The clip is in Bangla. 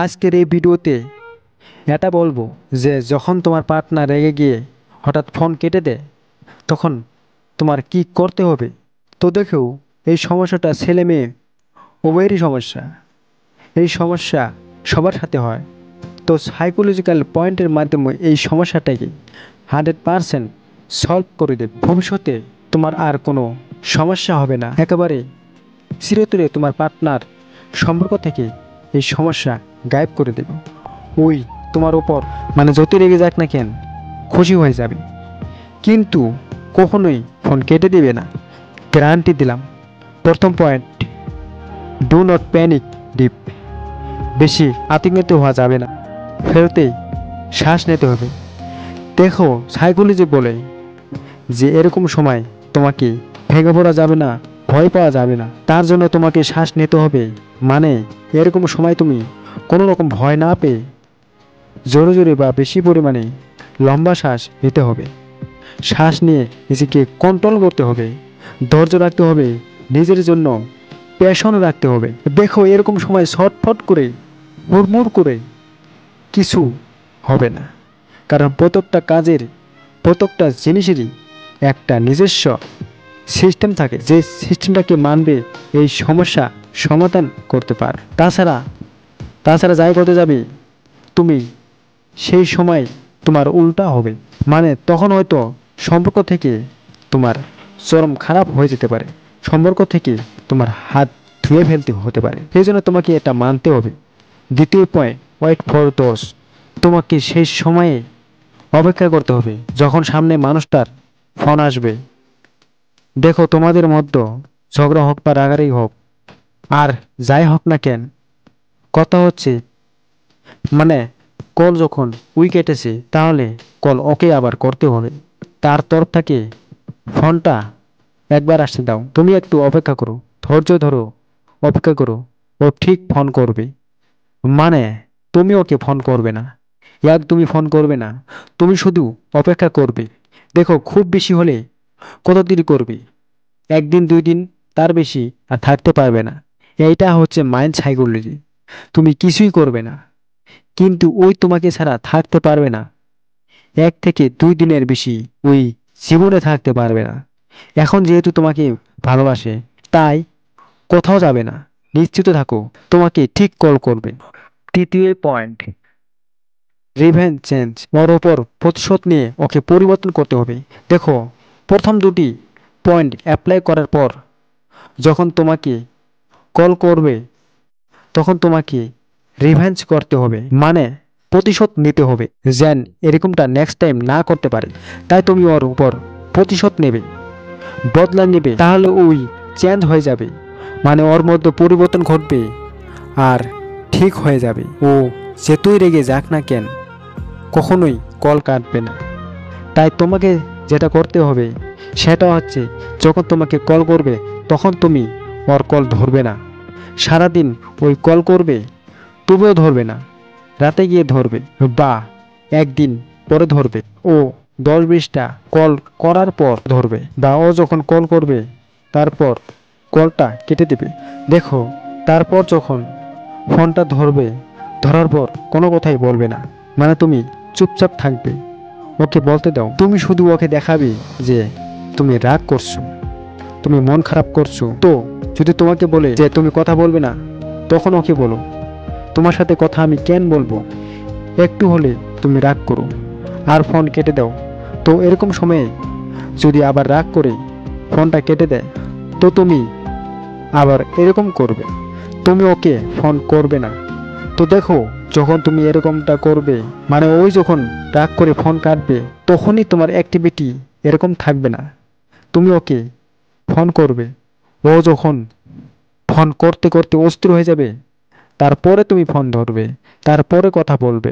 আজকের এই ভিডিওতে এটা বলবো যে যখন তোমার পার্টনার রেগে গিয়ে হঠাৎ ফোন কেটে দেয় তখন তোমার কি করতে হবে। তো দেখো, এই সমস্যাটা ছেলে মেয়ে উভয়েরই সমস্যা। এই সমস্যা সবার সাথে হয়। তো সাইকোলজিক্যাল পয়েন্টের মাধ্যমে এই সমস্যাটাকে 100% সলভ করে দেবে। ভবিষ্যতে তোমার আর কোনো সমস্যা হবে না, একেবারে চিরতরে তোমার পার্টনার সম্পর্ক থেকে এই সমস্যা গায়েব করে দেবে। ওই তোমার ওপর যতই রেগে যাক না কেন, খুশি হয়ে যাবে, কিন্তু কখনোই ফোন কেটে দেবে না, গ্যারান্টি দিলাম। প্রথম point, do not panic deep. বেশি আতঙ্কিত হওয়া যাবে না, ফেরতেই শ্বাস নিতে হবে। দেখো, সাইকোলজি বলে যে এরকম সময় তোমাকে ভেঙে পড়া যাবে না, ভয় পাওয়া যাবে না, তার জন্য তোমাকে শ্বাস নিতে হবে। মানে এরকম সময় তুমি কোনো রকম ভয় না পেয়ে জোরে জোরে বা বেশি পরিমাণে লম্বা শ্বাস নিতে হবে। শ্বাস নিয়ে নিজেকে কন্ট্রোল করতে হবে, ধৈর্য রাখতে হবে, নিজের জন্য প্যাশন রাখতে হবে। দেখো, এরকম সময় ছটফট করে হুড়মুড় করে কিছু হবে না, কারণ প্রত্যেকটা কাজের, প্রত্যেকটা জিনিসেরই একটা নিজস্ব সিস্টেম থাকে, যে সিস্টেমটাকে মানবে এই সমস্যা সমাধান করতে পার। তাছাড়া যাই করতে যাবে তুমি, সেই সময় তোমার উল্টা হবে। তখন হয়তো সম্পর্ক থেকে তোমার চরম খারাপ হয়ে যেতে পারে, সম্পর্ক থেকে তোমার হাত ধুয়ে ফেলতে হতে পারে। সেই জন্য তোমাকে এটা মানতে হবে। দ্বিতীয় পয়েন্ট, ওয়েট ফর দোজ। তোমাকে সেই সময়ে অপেক্ষা করতে হবে যখন সামনে মানুষটার ফোন আসবে। দেখো, তোমাদের মধ্যে ঝগড়া হোক বা রাগারাগি হোক, আর যাই হোক না কেন, কথা হচ্ছে কল যখন কেটেছে তাহলে কল ওকে আবার করতে হবে। তার তরফ থেকে ফোনটা একবার আসতে দাও, তুমি একটু অপেক্ষা করো, ধৈর্য ধরো, অপেক্ষা করো। ও ঠিক ফোন করবে। মানে তুমি ওকে ফোন করবে না, তুমি ফোন করবে না, তুমি শুধু অপেক্ষা করবে। দেখো, খুব বেশি হলে কতদিন করবে? একদিন, 2 দিন, তার বেশি আর থাকতে পারবে না। এইটা হচ্ছে মাইন্ড সাইকোলজি। তুমি কিছুই করবে না, কিন্তু ওই তোমাকে ছাড়া থাকতে পারবে না। 1 থেকে 2 দিনের বেশি ওই জীবনে থাকতে পারবে না। এখন যেহেতু তোমাকে ভালোবাসে, তাই কোথাও যাবে না, নিশ্চিত থাকো, তোমাকে ঠিক কল করবে। তৃতীয় পয়েন্ট, রিভেঞ্জ চেঞ্জ। ওর ওপর প্রতিশোধ নিয়ে ওকে পরিবর্তন করতে হবে। দেখো, প্রথম দুটি পয়েন্ট অ্যাপ্লাই করার পর যখন তোমাকে কল করবে তখন তোমাকে রিভেঞ্জ করতে হবে, প্রতিশোধ নিতে হবে, যেন এরকমটা নেক্সট টাইম না করতে পারে। তাই তুমি ওর উপর প্রতিশোধ নেবে, বদলা নেবে, তাহলে ওই চেঞ্জ হয়ে যাবে, ওর মধ্যে পরিবর্তন ঘটবে আর ঠিক হয়ে যাবে। ও যেতই রেগে যাক না কেন, কখনোই কল কাটবে না। তাই তোমাকে যেটা করতে হবে সেটা হচ্ছে, যখন তোমাকে কল করবে তখন তুমি ওর কল ধরবে না। সারাদিন ওই কল করবে, তুমিও ধরবে না, রাতে গিয়ে ধরবে বা একদিন পরে ধরবে। ও 10-20টা কল করার পর ধরবে, বা ও যখন কল করবে তারপর কলটা কেটে দেবে। দেখো, তারপর যখন ফোনটা ধরবে, ধরার পর কোনো কথাই বলবে না, তুমি চুপচাপ থাকবে, ওকে বলতে দাও। তুমি শুধু ওকে দেখাবে যে তুমি রাগ করছো, তুমি মন খারাপ করছো। তো যদি তোমাকে বলে যে তুমি কথা বলবে না, তখন ওকে বলো, তোমার সাথে কথা আমি কেন বলবো, একটু হলে তুমি রাগ করো আর ফোন কেটে দাও। তো এরকম সময়ে যদি আবার রাগ করে ফোনটা কেটে দেয়, তো তুমি আবার এরকম করবে, তুমি ওকে ফোন করবে না। তো দেখো, যখন তুমি এরকমটা করবে, ওই যখন রাগ করে ফোন কাটবে, তখনই তোমার অ্যাক্টিভিটি এরকম থাকবে না, তুমি ওকে ফোন করবে। ও যখন ফোন করতে করতে অস্থির হয়ে যাবে, তারপরে তুমি ফোন ধরবে, তারপরে কথা বলবে।